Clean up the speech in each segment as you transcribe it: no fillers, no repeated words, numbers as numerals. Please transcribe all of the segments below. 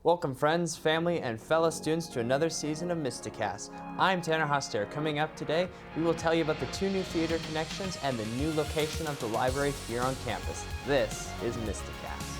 Welcome friends, family, and fellow students to another season of Mysticast. I'm Tanner Hoster. Coming up today, we will tell you about the 2 new theater connections and the new location of the library here on campus. This is Mysticast.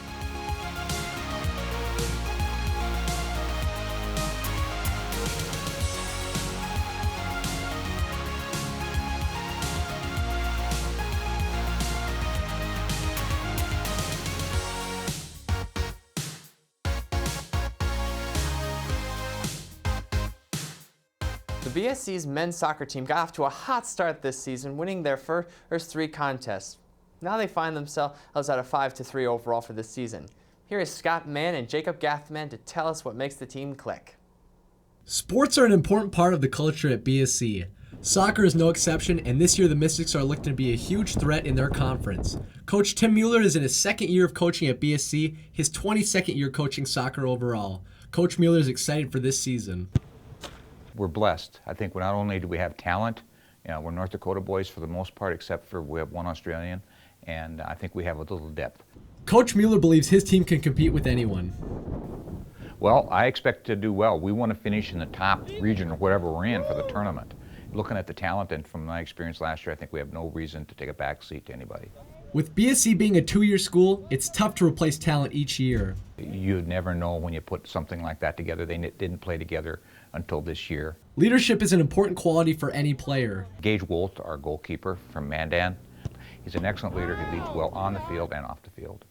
The BSC's men's soccer team got off to a hot start this season, winning their first 3 contests. Now they find themselves at a 5-3 overall for this season. Here is Scott Mann and Jacob Gathman to tell us what makes the team click. Sports are an important part of the culture at BSC. Soccer is no exception, and this year the Mystics are looking to be a huge threat in their conference. Coach Tim Mueller is in his 2nd year of coaching at BSC, his 22nd year coaching soccer overall. Coach Mueller is excited for this season. We're blessed. I think not only do we have talent, we're North Dakota boys for the most part, except for we have 1 Australian, and I think we have a little depth. Coach Mueller believes his team can compete with anyone. Well, I expect to do well. We want to finish in the top region or whatever we're in for the tournament. Looking at the talent and from my experience last year, I think we have no reason to take a back seat to anybody. With BSC being a 2-year school, it's tough to replace talent each year. You'd never know when you put something like that together. They didn't play together until this year. Leadership is an important quality for any player. Gage Wolt, our goalkeeper from Mandan, he's an excellent leader. He leads well on the field and off the field.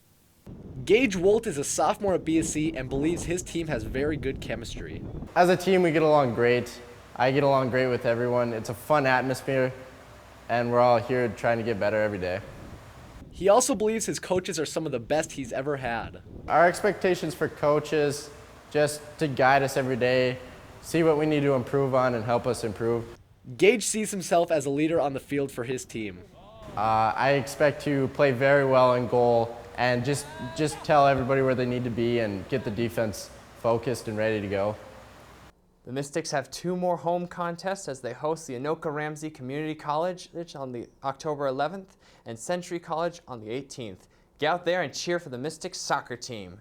Gage Wolt is a sophomore at BSC and believes his team has very good chemistry. As a team, we get along great. I get along great with everyone. It's a fun atmosphere, and we're all here trying to get better every day. He also believes his coaches are some of the best he's ever had. Our expectations for coaches, just to guide us every day, see what we need to improve on and help us improve. Gage sees himself as a leader on the field for his team. I expect to play very well in goal and just tell everybody where they need to be and get the defense focused and ready to go. The Mystics have 2 more home contests as they host the Anoka Ramsey Community College on the October 11th and Century College on the 18th. Get out there and cheer for the Mystics soccer team.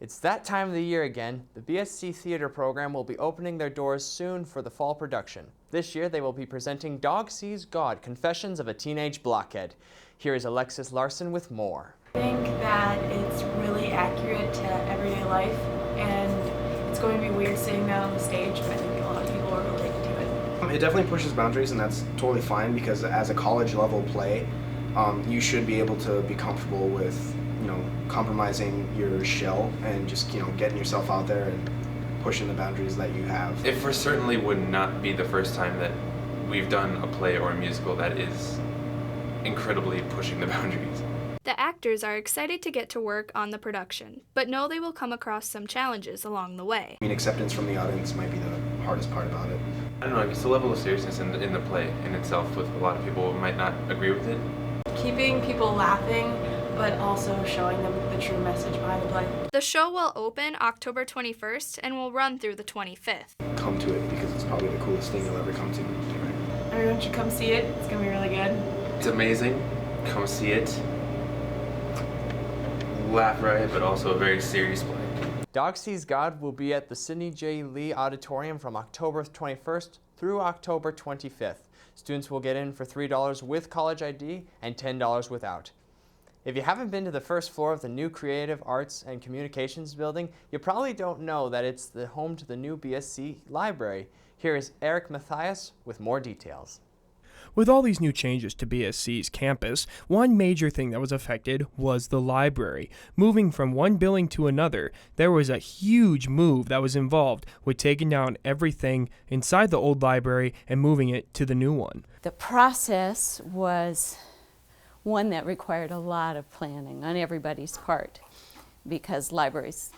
It's that time of the year again. The BSC Theater program will be opening their doors soon for the fall production. This year they will be presenting Dog Sees God, Confessions of a Teenage Blockhead. Here is Alexis Larson with more. I think that it's really accurate to everyday life, and it's going to be weird sitting down on the stage, but I think a lot of people are related to it. It definitely pushes boundaries, and that's totally fine because as a college level play, you should be able to be comfortable with, compromising your shell and just, getting yourself out there and pushing the boundaries that you have. It for certainly would not be the first time that we've done a play or a musical that is incredibly pushing the boundaries. The actors are excited to get to work on the production, but know they will come across some challenges along the way. Acceptance from the audience might be the hardest part about it. I don't know, I guess the level of seriousness in the play in itself with a lot of people who might not agree with it. Keeping people laughing, but also showing them the true message behind the play. The show will open October 21st and will run through the 25th. Come to it because it's probably the coolest thing you'll ever come to. Everyone should come see it. It's going to be really good. It's amazing. Come see it. Laugh riot, but also a very serious play. Dog Sees God will be at the Sidney J. Lee Auditorium from October 21st through October 25th. Students will get in for $3 with college ID and $10 without. If you haven't been to the first floor of the new Creative Arts and Communications building, you probably don't know that it's the home to the new BSC library. Here is Eric Mathias with more details. With all these new changes to BSC's campus, one major thing that was affected was the library. Moving from one building to another, there was a huge move that was involved with taking down everything inside the old library and moving it to the new one. The process was one that required a lot of planning on everybody's part because libraries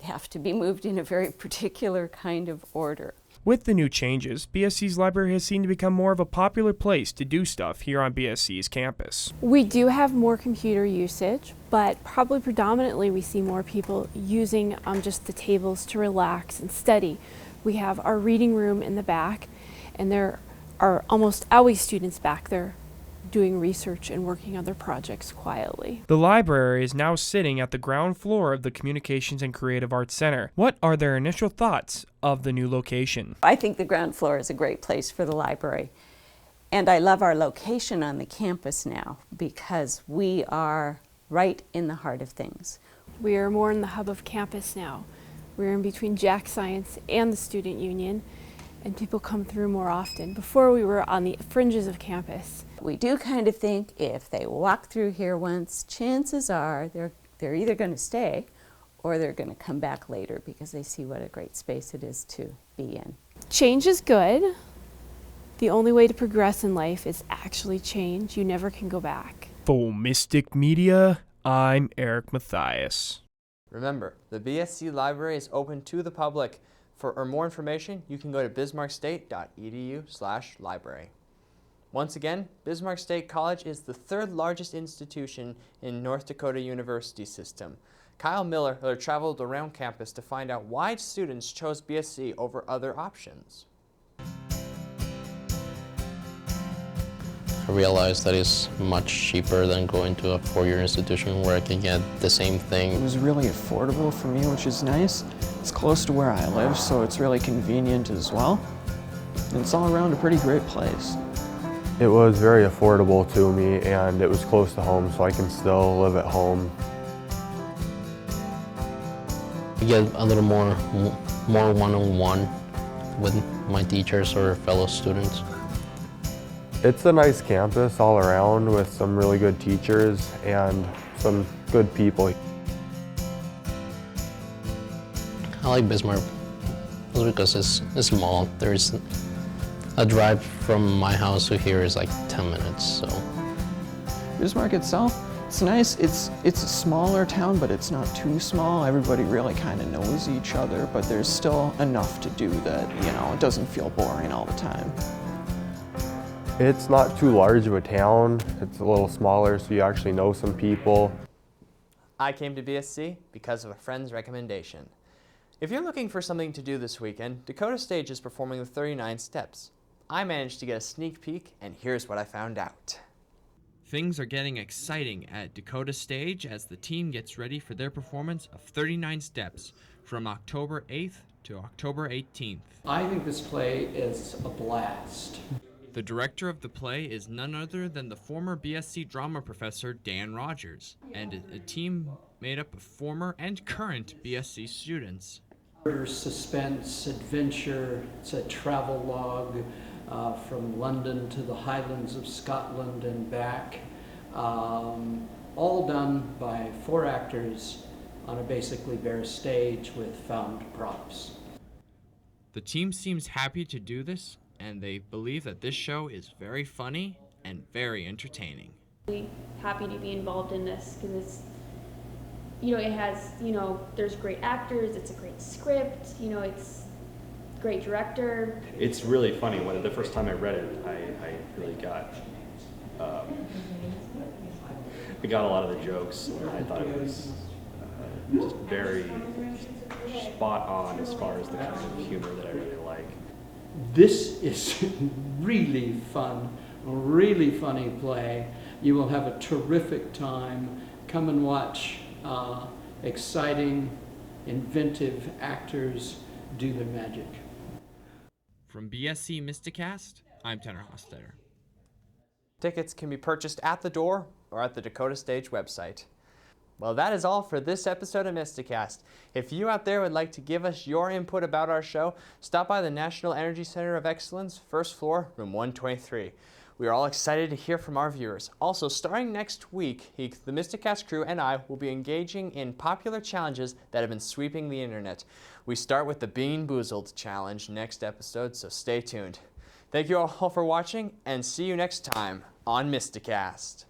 have to be moved in a very particular kind of order. With the new changes, BSC's library has seemed to become more of a popular place to do stuff here on BSC's campus. We do have more computer usage, but probably predominantly we see more people using just the tables to relax and study. We have our reading room in the back, and there are almost always students back there doing research and working on their projects quietly. The library is now sitting at the ground floor of the Communications and Creative Arts Center. What are their initial thoughts of the new location? I think the ground floor is a great place for the library. And I love our location on the campus now because we are right in the heart of things. We are more in the hub of campus now. We're in between Jack Science and the Student Union, and people come through more often. Before we were on the fringes of campus. We do kind of think if they walk through here once, chances are they're either going to stay or they're going to come back later because they see what a great space it is to be in. Change is good. The only way to progress in life is actually change. You never can go back. For Mystic Media, I'm Eric Mathias. Remember, the BSC Library is open to the public. For more information, you can go to bismarckstate.edu/library. Once again, Bismarck State College is the third largest institution in North Dakota University system. Kyle Miller traveled around campus to find out why students chose BSC over other options. I realized that it's much cheaper than going to a four-year institution where I can get the same thing. It was really affordable for me, which is nice. It's close to where I live, so it's really convenient as well. And it's all around a pretty great place. It was very affordable to me, and it was close to home, so I can still live at home. You get a little more one-on-one with my teachers or fellow students. It's a nice campus all around with some really good teachers and some good people. I like Bismarck because it's small. There's a drive from my house to here is like 10 minutes, so. Bismarck itself, it's nice. It's a smaller town, but it's not too small. Everybody really kind of knows each other, but there's still enough to do that, it doesn't feel boring all the time. It's not too large of a town. It's a little smaller, so you actually know some people. I came to BSC because of a friend's recommendation. If you're looking for something to do this weekend, Dakota Stage is performing the 39 Steps. I managed to get a sneak peek, and here's what I found out. Things are getting exciting at Dakota Stage as the team gets ready for their performance of 39 Steps from October 8th to October 18th. I think this play is a blast. The director of the play is none other than the former BSC drama professor Dan Rogers, and a team made up of former and current BSC students. Murder, suspense, adventure, it's a travel log from London to the Highlands of Scotland and back, all done by 4 actors on a basically bare stage with found props. The team seems happy to do this, and they believe that this show is very funny and very entertaining. Really happy to be involved in this because it's, it has, there's great actors, it's a great script, it's great director. It's really funny. When the first time I read it, I really got, I got a lot of the jokes. I thought it was just very spot on as far as the kind of humor that I really like. This is really fun, really funny play. You will have a terrific time. Come and watch exciting, inventive actors do their magic. From BSC Mysticast, I'm Tanner Hostetter. Tickets can be purchased at the door or at the Dakota Stage website. Well, that is all for this episode of Mysticast. If you out there would like to give us your input about our show, stop by the National Energy Center of Excellence, first floor, room 123. We are all excited to hear from our viewers. Also, starting next week, the Mysticast crew and I will be engaging in popular challenges that have been sweeping the internet. We start with the Bean Boozled challenge next episode, so stay tuned. Thank you all for watching, and see you next time on Mysticast.